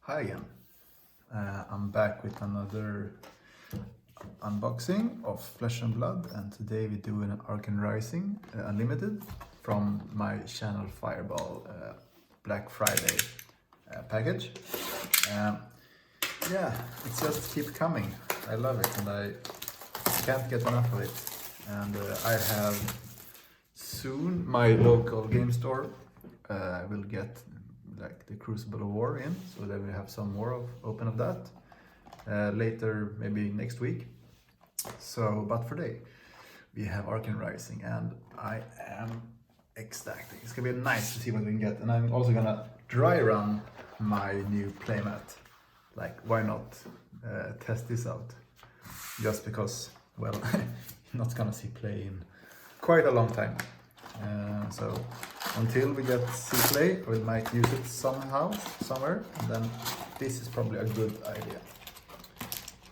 Hi again. I'm back with another unboxing of Flesh and Blood, and today we do an Arcane Rising Unlimited from my channel Fireball Black Friday package. Yeah, it's just keep coming. I love it and I can't get enough of it. And I have soon my local game store will get like the Crucible of War in, so that we have some more of open of that later, maybe next week. So, but for today we have Arcane Rising, and I am ecstatic. It's gonna be nice to see what we can get, and I'm also gonna dry run my new playmat. Like, why not test this out? Just because, well, you're not gonna see play in quite a long time. So until we get see play, we might use it somehow, somewhere, and then this is probably a good idea.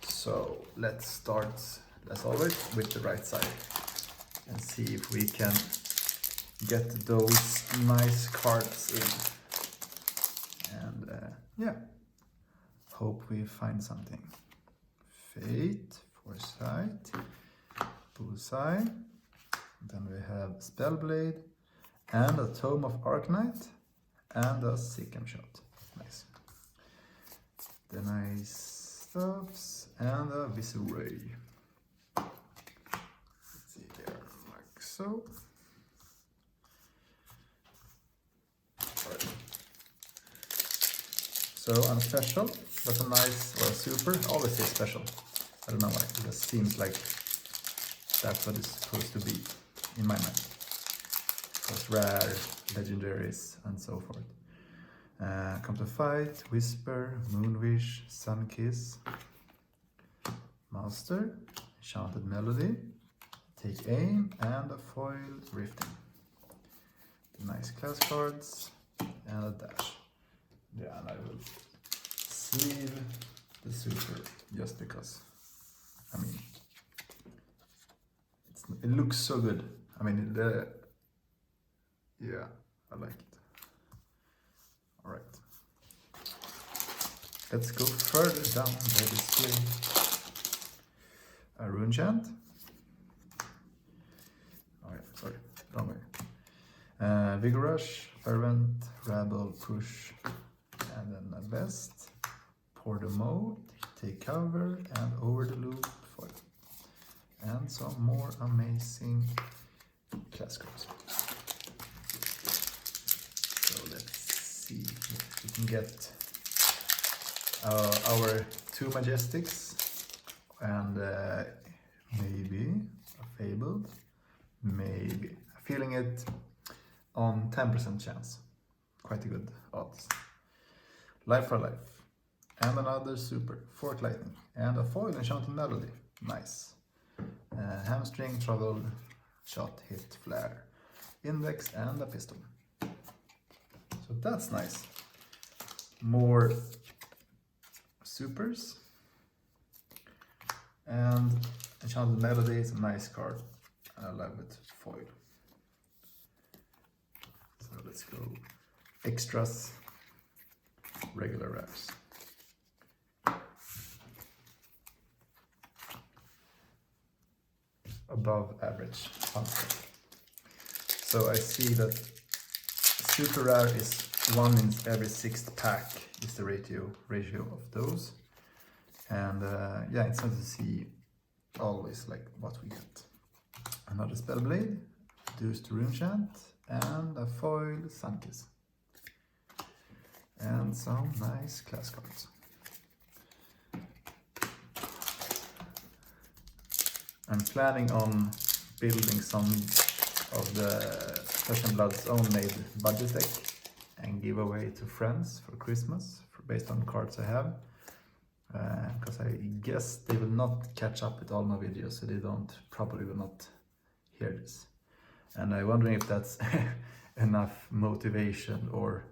So let's start, as always, with the right side and see if we can get those nice cards in. And yeah, hope we find something. Fate, Foresight, Bullseye. Then we have Spellblade and a Tome of Arknight and a Sikkim Shot. Nice. The nice stuffs and a Viseray. Let's see here, like so. Right. So on a special, but a nice or a super. I always say special. I don't know why. It just seems like that's what it's supposed to be in my mind. First rare, legendaries, and so forth. Come to Fight, Whisper, Moonwish, Sunkiss, Master, Enchanted Melody, Take Aim, and a Foil Rifting. The nice class cards, and a dash. Yeah, and I will sleeve the super just because. I mean, it looks so good. I mean, yeah, I like it. All right, let's go further down the display. A rune chant. Oh yeah, sorry, wrong way. Vigor Rush, Fervent, Rabble, Push, and then a Vest. Pour the Moat, Take Cover, and Over the Loop, Foil. And some more amazing class cards. So let's see if we can get our two Majestics and maybe a Fabled, maybe. Feeling it on 10% chance. Quite a good odds. Life for Life. And another super, Fork Lightning. And a Foil Enchanted Melody. Nice. Hamstring, Trouble, Shot, Hit, Flare, Index, and a Pistol. So that's nice. More supers. And Enchanted Melody is a nice card. I love it. Foil. So let's go extras, regular rares. Above average hunter. So I see that super rare is 1 in every 6th pack is the ratio of those. And yeah, it's nice to see always like what we get. Another Spellblade, Reduced Rune Chant, and a Foil Sunkiss. And some nice class cards. I'm planning on building some of the Flesh and Blood's own made budget deck and give away to friends for Christmas based on cards I have. Because I guess they will not catch up with all my videos, so they probably will not hear this. And I'm wondering if that's enough motivation or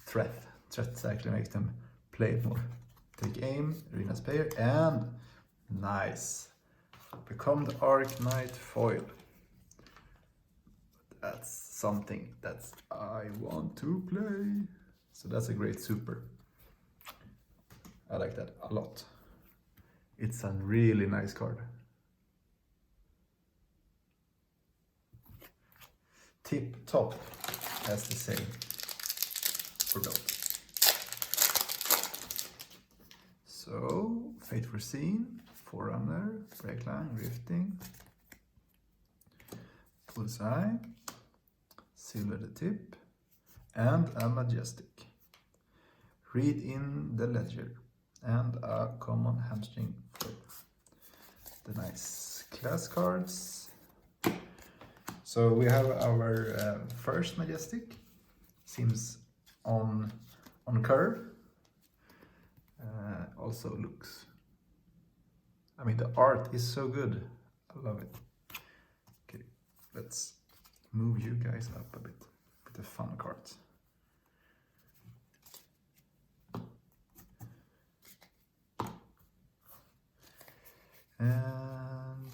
threat to actually make them play it more. Take Aim, Arena's Payer, and nice. Become the Arknight Foil. That's something that I want to play. So that's a great super. I like that a lot. It's a really nice card. Tip top, as they say, for gold. So, Fate Foreseen, Forerunner, Breakline, Rifting, Bullseye, Silver the Tip, and a Majestic. Read in the Ledger, and a common hamstring foil. The nice class cards. So we have our first Majestic. Seems on curve. Also looks, I mean, the art is so good. I love it. Okay, let's move you guys up a bit with the fun cards. And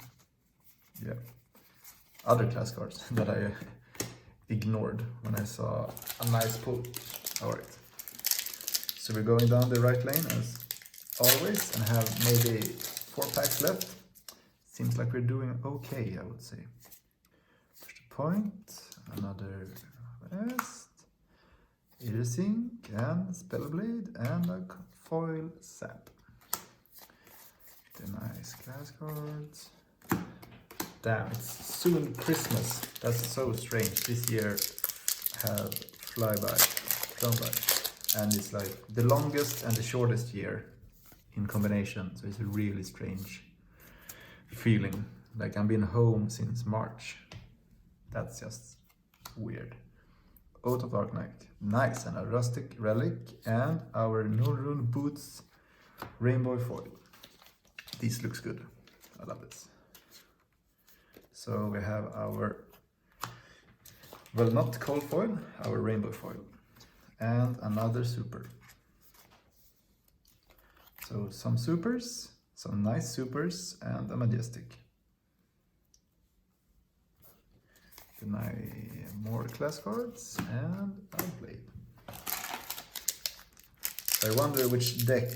yeah, other class cards that I ignored when I saw a nice pull. Alright, so we're going down the right lane as always and have maybe 4 packs left. Seems like we're doing okay, I would say. Push the point, another West, Irisink, and Spellblade, and a foil Sap. The nice class cards. Damn, it's soon Christmas. That's so strange. This year have flown by. And it's like the longest and the shortest year in combination. So it's a really strange feeling. Like I've been home since March. That's just weird. Oath of Dark Knight. Nice, and a rustic relic. And our Norrund Boots rainbow foil. This looks good. I love this. So we have our, well, not cold foil, our rainbow foil. And another super. So some supers, some nice supers, and a Majestic. Then more class cards and a blade. So I wonder which deck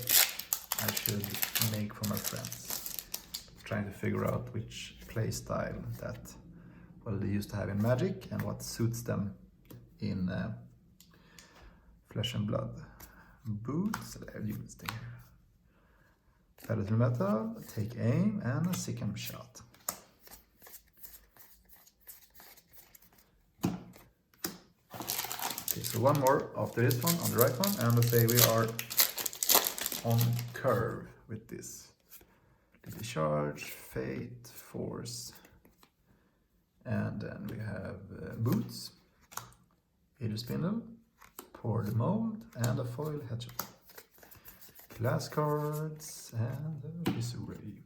I should make for my friends. I'm trying to figure out which play style that, well, they used to have in Magic and what suits them in Flesh and Blood. Boots, units there. Palatal Metal, Take Aim, and a Sikkim Shot. Okay, so one more after this one, on the right one, and let's say we are on curve with this. Charge, Fate, Force, and then we have Boots, Eater Spindle, Pour the Mold, and a foil Hedgehog. Class cards and a Visuray.